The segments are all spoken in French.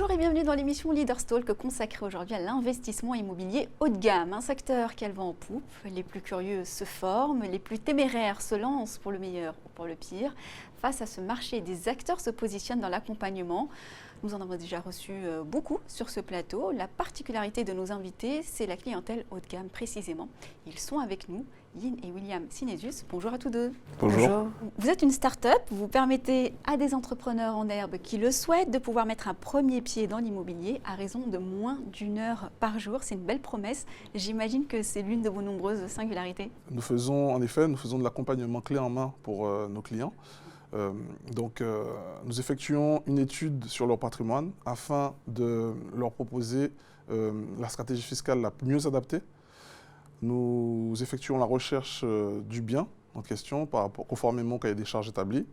Bonjour et bienvenue dans l'émission Leaders Talk consacrée aujourd'hui à l'investissement immobilier haut de gamme, un secteur qui a le vent en poupe. Les plus curieux se forment, les plus téméraires se lancent pour le meilleur ou pour le pire. Face à ce marché, des acteurs se positionnent dans l'accompagnement. Nous en avons déjà reçu beaucoup sur ce plateau. La particularité de nos invités, c'est la clientèle haut de gamme précisément. Ils sont avec nous, Yin et William Sinesius. Bonjour à tous deux. Bonjour. Vous êtes une start-up, vous permettez à des entrepreneurs en herbe qui le souhaitent de pouvoir mettre un premier pied dans l'immobilier à raison de moins d'1 heure par jour. C'est une belle promesse. J'imagine que c'est l'une de vos nombreuses singularités. Nous faisons de l'accompagnement clé en main pour nos clients. Nous effectuons une étude sur leur patrimoine afin de leur proposer la stratégie fiscale la mieux adaptée. Nous effectuons la recherche du bien en question conformément au cahier des charges établi.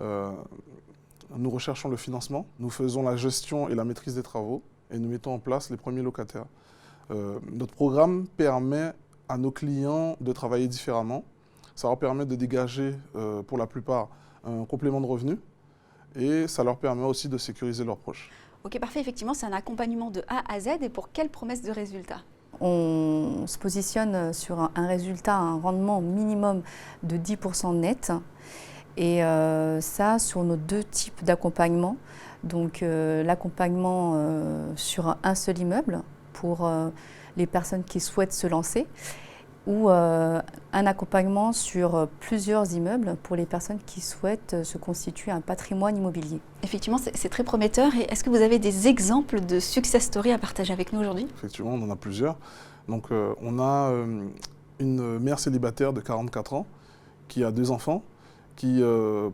Nous recherchons le financement, nous faisons la gestion et la maîtrise des travaux et nous mettons en place les premiers locataires. Notre programme permet à nos clients de travailler différemment. Ça leur permet de dégager pour la plupart un complément de revenus et ça leur permet aussi de sécuriser leurs proches. Ok, parfait. Effectivement, c'est un accompagnement de A à Z et pour quelle promesse de résultat? On se positionne sur un résultat, un rendement minimum de 10% net et ça sur nos deux types d'accompagnement. Donc l'accompagnement sur un seul immeuble pour les personnes qui souhaitent se lancer ou un accompagnement sur plusieurs immeubles pour les personnes qui souhaitent se constituer un patrimoine immobilier. Effectivement, c'est très prometteur. Et est-ce que vous avez des exemples de success story à partager avec nous aujourd'hui? Effectivement, on en a plusieurs. Donc, on a une mère célibataire de 44 ans qui a 2 enfants,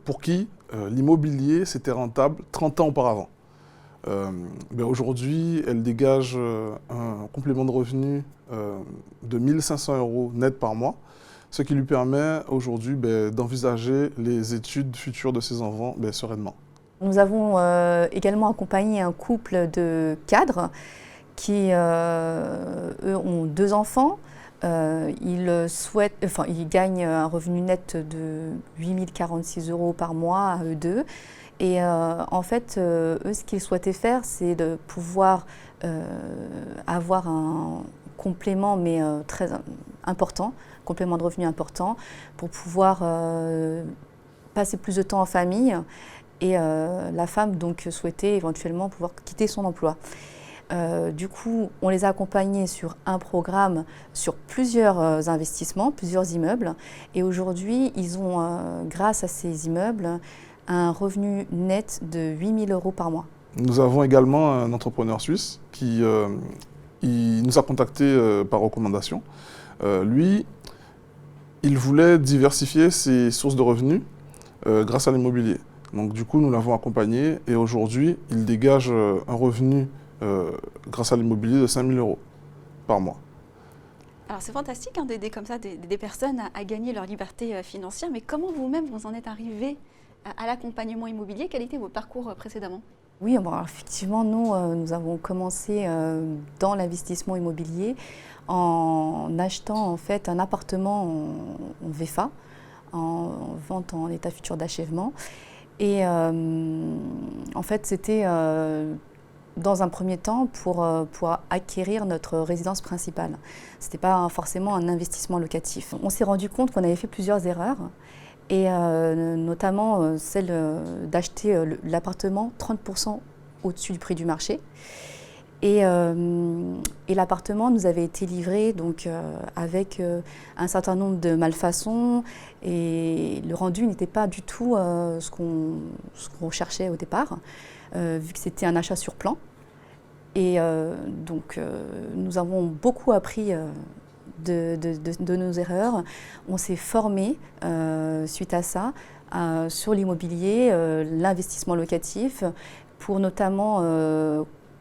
pour qui l'immobilier, c'était rentable 30 ans auparavant. Aujourd'hui, elle dégage un complément de revenu de 1 500 € net par mois, ce qui lui permet aujourd'hui d'envisager les études futures de ses enfants sereinement. Nous avons également accompagné un couple de cadres qui eux ont 2 enfants. Ils gagnent un revenu net de 8 046 € par mois à eux deux. Et en fait, eux, ce qu'ils souhaitaient faire, c'est de pouvoir avoir un complément, mais très important, complément de revenu important, pour pouvoir passer plus de temps en famille. Et la femme donc souhaitait éventuellement pouvoir quitter son emploi. Du coup, on les a accompagnés sur un programme, sur plusieurs investissements, plusieurs immeubles. Et aujourd'hui, ils ont, grâce à ces immeubles, un revenu net de 8 000 € par mois. Nous avons également un entrepreneur suisse qui il nous a contactés par recommandation. Lui, il voulait diversifier ses sources de revenus grâce à l'immobilier. Donc du coup, nous l'avons accompagné et aujourd'hui, il dégage un revenu grâce à l'immobilier de 5 000 € par mois. Alors c'est fantastique d'aider comme ça des personnes à gagner leur liberté financière, mais comment vous-même vous en êtes arrivé à l'accompagnement immobilier? Quel était votre parcours précédemment? Oui, bon, alors, effectivement, nous avons commencé dans l'investissement immobilier en achetant en fait un appartement en VFA, en vente en état futur d'achèvement. Et en fait, c'était dans un premier temps pour acquérir notre résidence principale. Ce n'était pas forcément un investissement locatif. On s'est rendu compte qu'on avait fait plusieurs erreurs. Et notamment celle d'acheter l'appartement 30% au-dessus du prix du marché. Et l'appartement nous avait été livré donc, avec un certain nombre de malfaçons et le rendu n'était pas du tout ce qu'on cherchait au départ, vu que c'était un achat sur plan. Et donc nous avons beaucoup appris de nos erreurs. On s'est formé suite à ça sur l'immobilier, l'investissement locatif, pour notamment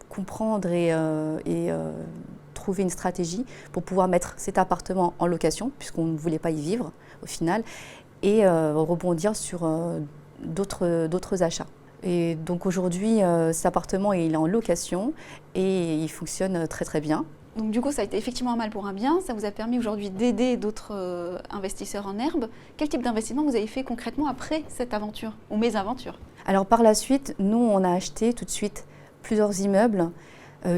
comprendre et trouver une stratégie pour pouvoir mettre cet appartement en location, puisqu'on ne voulait pas y vivre au final, et rebondir sur d'autres achats. Et donc aujourd'hui, cet appartement il est en location et il fonctionne très très bien. Donc du coup, ça a été effectivement un mal pour un bien. Ça vous a permis aujourd'hui d'aider d'autres investisseurs en herbe. Quel type d'investissement vous avez fait concrètement après cette aventure ou mésaventures? Alors par la suite, nous, on a acheté tout de suite plusieurs immeubles,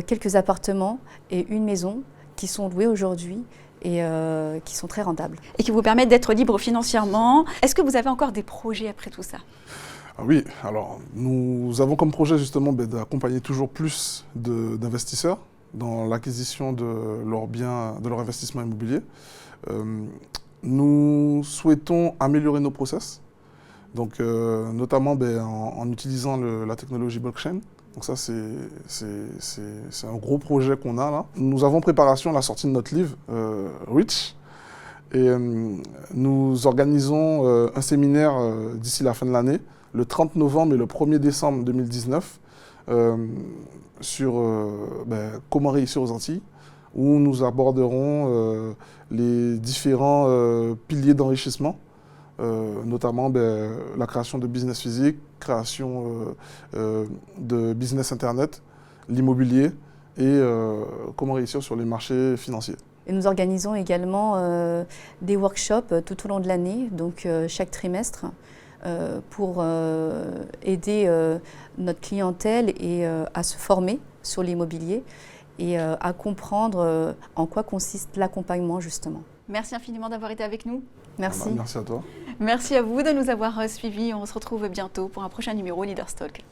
quelques appartements et une maison qui sont loués aujourd'hui et qui sont très rentables. Et qui vous permettent d'être libre financièrement. Est-ce que vous avez encore des projets après tout ça? Ah oui, alors nous avons comme projet justement d'accompagner toujours plus d'investisseurs dans l'acquisition de leurs biens, de leur investissement immobilier. Nous souhaitons améliorer nos process, donc notamment en utilisant la technologie blockchain. Donc ça, c'est un gros projet qu'on a là. Nous avons préparation à la sortie de notre livre, Rich, et nous organisons un séminaire d'ici la fin de l'année, le 30 novembre et le 1er décembre 2019, sur comment réussir aux Antilles, où nous aborderons les différents piliers d'enrichissement, notamment la création de business physique, création de business internet, l'immobilier et comment réussir sur les marchés financiers. Et nous organisons également des workshops tout au long de l'année, donc chaque trimestre, pour aider notre clientèle et à se former sur l'immobilier et à comprendre en quoi consiste l'accompagnement justement. Merci infiniment d'avoir été avec nous. Merci. Merci à toi. Merci à vous de nous avoir suivis. On se retrouve bientôt pour un prochain numéro Leaders Talk.